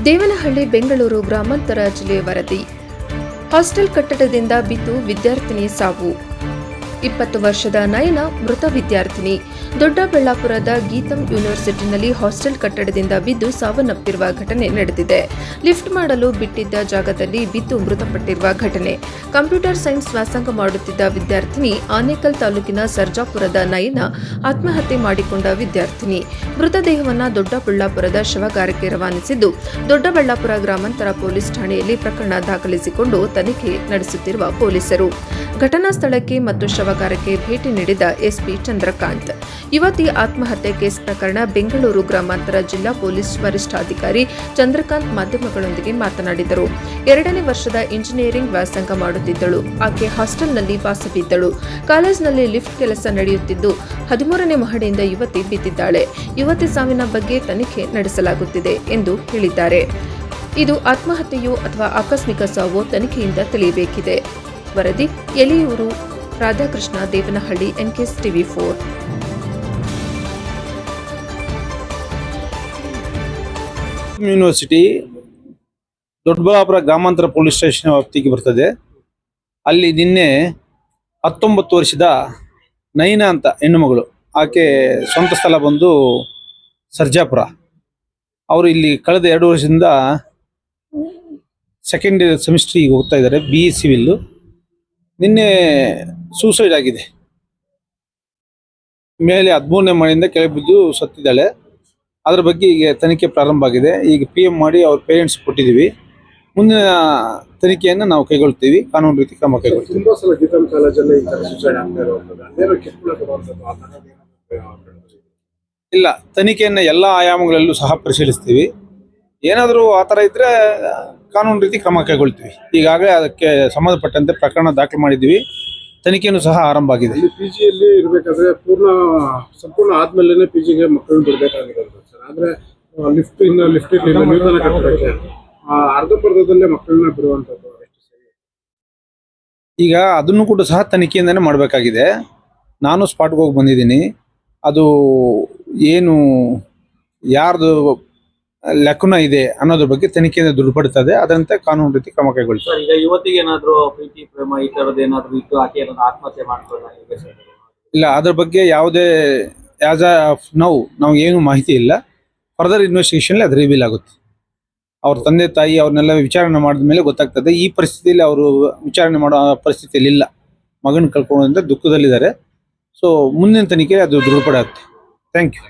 ದೇವನಹಳ್ಳಿ ಬೆಂಗಳೂರು ಗ್ರಾಮಾಂತರ ಜಿಲ್ಲೆ ವರದಿ. ಹಾಸ್ಟೆಲ್ ಕಟ್ಟಡದಿಂದ ಬಿದ್ದು ವಿದ್ಯಾರ್ಥಿನಿ ಸಾವು. 20 ವರ್ಷದ ನಯನ ಮೃತ ವಿದ್ಯಾರ್ಥಿನಿ. ದೊಡ್ಡಬಳ್ಳಾಪುರದ ಗೀತಂ ಯೂನಿವರ್ಸಿಟಿನಲ್ಲಿ ಹಾಸ್ಟೆಲ್ ಕಟ್ಟಡದಿಂದ ಬಿದ್ದು ಸಾವನ್ನಪ್ಪಿರುವ ಘಟನೆ ನಡೆದಿದೆ. ಲಿಫ್ಟ್ ಮಾಡಲು ಬಿಟ್ಟಿದ್ದ ಜಾಗದಲ್ಲಿ ಬಿದ್ದು ಮೃತಪಟ್ಟಿರುವ ಘಟನೆ. ಕಂಪ್ಯೂಟರ್ ಸೈನ್ಸ್ ವ್ಯಾಸಂಗ ಮಾಡುತ್ತಿದ್ದ ವಿದ್ಯಾರ್ಥಿನಿ ಆನೇಕಲ್ ತಾಲೂಕಿನ ಸರ್ಜಾಪುರದ ನಯನ ಆತ್ಮಹತ್ಯೆ ಮಾಡಿಕೊಂಡ ವಿದ್ಯಾರ್ಥಿನಿ. ಮೃತದೇಹವನ್ನು ದೊಡ್ಡಬಳ್ಳಾಪುರದ ಶವಗಾರಕ್ಕೆ ರವಾನಿಸಿದ್ದು, ದೊಡ್ಡಬಳ್ಳಾಪುರ ಗ್ರಾಮಾಂತರ ಪೊಲೀಸ್ ಠಾಣೆಯಲ್ಲಿ ಪ್ರಕರಣ ದಾಖಲಿಸಿಕೊಂಡು ತನಿಖೆ ನಡೆಸುತ್ತಿರುವ ಪೊಲೀಸರು ಘಟನಾ ಸ್ಥಳಕ್ಕೆ ಮತ್ತು ಶವಗಾರಕ್ಕೆ ಭೇಟಿ ನೀಡಿದ ಎಸ್ಪಿ ಚಂದ್ರಕಾಂತ್. ಯುವತಿ ಆತ್ಮಹತ್ಯೆ ಕೇಸ್ ಪ್ರಕರಣ ಬೆಂಗಳೂರು ಗ್ರಾಮಾಂತರ ಜಿಲ್ಲಾ ಪೊಲೀಸ್ ವರಿಷ್ಠಾಧಿಕಾರಿ ಚಂದ್ರಕಾಂತ್ ಮಾಧ್ಯಮಗಳೊಂದಿಗೆ ಮಾತನಾಡಿದರು. 2ನೇ ವರ್ಷದ ಇಂಜಿನಿಯರಿಂಗ್ ವ್ಯಾಸಂಗ ಮಾಡುತ್ತಿದ್ದಳು. ಆಕೆ ಹಾಸ್ಟೆಲ್ನಲ್ಲಿ ವಾಸವಿದ್ದಳು. ಕಾಲೇಜಿನಲ್ಲಿ ಲಿಫ್ಟ್ ಕೆಲಸ ನಡೆಯುತ್ತಿದ್ದು 13ನೇ ಮಹಡಿಯಿಂದ ಯುವತಿ ಬಿದ್ದಿದ್ದಾಳೆ. ಯುವತಿ ಸಾವಿನ ಬಗ್ಗೆ ತನಿಖೆ ನಡೆಸಲಾಗುತ್ತಿದೆ ಎಂದು ಹೇಳಿದ್ದಾರೆ. ಇದು ಆತ್ಮಹತ್ಯೆಯೋ ಅಥವಾ ಆಕಸ್ಮಿಕ ಸಾವೋ ತನಿಖೆಯಿಂದ ತಿಳಿಯಬೇಕಿದೆ. ವರದಿ Eliyuru Radhakrishna, Devanahalli, NKS TV4. University Doddaballapur ಗ್ರಾಮಾಂತರ ಪೊಲೀಸ್ ಸ್ಟೇಷನ್ ವ್ಯಾಪ್ತಿಗೆ ಬರ್ತದೆ. ಅಲ್ಲಿ ನಿನ್ನೆ 19 ವರ್ಷದ ನಯನ ಅಂತ ಹೆಣ್ಣುಮಗಳು, ಆಕೆ ಸ್ವಂತ ಸ್ಥಳ ಬಂದು ಸರ್ಜಾಪುರ. ಅವರು ಇಲ್ಲಿ ಕಳೆದ 2 ವರ್ಷದಿಂದ ಸೆಕೆಂಡ್ ಸೆಮಿಸ್ಟ್ರಿಗೆ ಹೋಗ್ತಾ ಇದ್ದಾರೆ, BE ಸಿವಿಲ್. ನಿನ್ನೆ ಸೂಸೈಡ್ ಆಗಿದೆ. ಮೇಲೆ 13ನೇ ಮನೆಯಿಂದ ಕೆಳಗೆ ಬಿದ್ದು ಸತ್ತಿದ್ದಾಳೆ. ಅದರ ಬಗ್ಗೆ ಈಗ ತನಿಖೆ ಪ್ರಾರಂಭ ಆಗಿದೆ. ಈಗ PM ಮಾಡಿ ಅವ್ರ ಪೇರೆಂಟ್ಸ್ ಕೊಟ್ಟಿದ್ದೀವಿ. ಮುಂದಿನ ತನಿಖೆಯನ್ನು ನಾವು ಕೈಗೊಳ್ತೀವಿ, ಕಾನೂನು ರೀತಿ ಕ್ರಮ ಕೈಗೊಳ್ತೀವಿ. ಇಲ್ಲ, ತನಿಖೆಯನ್ನು ಎಲ್ಲ ಆಯಾಮಗಳಲ್ಲೂ ಸಹ ಪರಿಶೀಲಿಸ್ತೀವಿ. ಏನಾದರೂ ಆ ಥರ ಇದ್ರೆ ಕಾನೂನು ರೀತಿ ಕ್ರಮ ಕೈಗೊಳ್ತೀವಿ. ಈಗಾಗಲೇ ಅದಕ್ಕೆ ಸಂಬಂಧಪಟ್ಟಂತೆ ಪ್ರಕರಣ ದಾಖಲು ಮಾಡಿದ್ದೀವಿ. ತನಿಖೆಯೂ ಸಹ ಆರಂಭ ಆಗಿದೆ. PGಯಲ್ಲಿ ಇರಬೇಕಾದ್ರೆ ಸಂಪೂರ್ಣ ಆದ್ಮೇಲೆ PGಗೆ ಮಕ್ಕಳನ್ನ ಬಿಡಬೇಕಾಗಿರೋದು ಸರ್. ಆದ್ರೆ ಲಿಫ್ಟ್ ನೂತನ ಕಟ್ಟಡಕ್ಕೆ ಅರ್ಧಂಬರ್ಧದಲ್ಲೇ ಮಕ್ಕಳನ್ನ ಬಿಡುವಂಥದ್ದು ಈಗ ಅದನ್ನು ಕೂಡ ಸಹ ತನಿಖೆಯಿಂದನೇ ಮಾಡಬೇಕಾಗಿದೆ. ನಾನು ಸ್ಪಾಟ್ಗೆ ಹೋಗಿ ಬಂದಿದ್ದೀನಿ. ಅದು ಏನು ಯಾರ್ದು ಲೆಕ್ಕನ ಇದೆ ಅನ್ನೋದ್ರ ಬಗ್ಗೆ ತನಿಖೆಯಿಂದ ದೃಢಪಡುತ್ತದೆ. ಅದರಂತೆ ಕಾನೂನು ರೀತಿ ಕ್ರಮ ಕೈಗೊಳ್ತಾರೆ. ಈಗ ಯುವತಿಗೆ ಏನಾದ್ರು ಪ್ರೀತಿ ಪ್ರೇಮ ಈ ತರದ್ದು ಏನಾದ್ರು ಇತ್ತು, ಆಕೆ ಏನಾದ್ರು ಆತ್ಮಹತ್ಯೆ ಮಾಡ್ಕೊಳ್ಳ? ಇಲ್ಲ, ಅದ್ರ ಬಗ್ಗೆ ಯಾವುದೇ ಆಸ್ ಆಫ್ ನಾವು ಏನು ಮಾಹಿತಿ ಇಲ್ಲ. ಫರ್ದರ್ ಇನ್ವೆಸ್ಟಿಗೇಷನ್ ಅದು ರಿವೀಲ್ ಆಗುತ್ತೆ. ಅವ್ರ ತಂದೆ ತಾಯಿ ಅವ್ರನ್ನೆಲ್ಲ ವಿಚಾರಣೆ ಮಾಡಿದ ಮೇಲೆ ಗೊತ್ತಾಗ್ತದೆ. ಈ ಪರಿಸ್ಥಿತಿಯಲ್ಲಿ ಅವರು ವಿಚಾರಣೆ ಮಾಡೋ ಪರಿಸ್ಥಿತಿಯಲ್ಲಿ ಇಲ್ಲ. ಮಗನ ಕಳ್ಕೊಳ್ಳೋದ್ರಿಂದ ದುಃಖದಲ್ಲಿದ್ದಾರೆ. ಸೊ ಮುಂದಿನ ತನಿಖೆ ಅದು ದೃಢಪಡುತ್ತೆ. Thank you.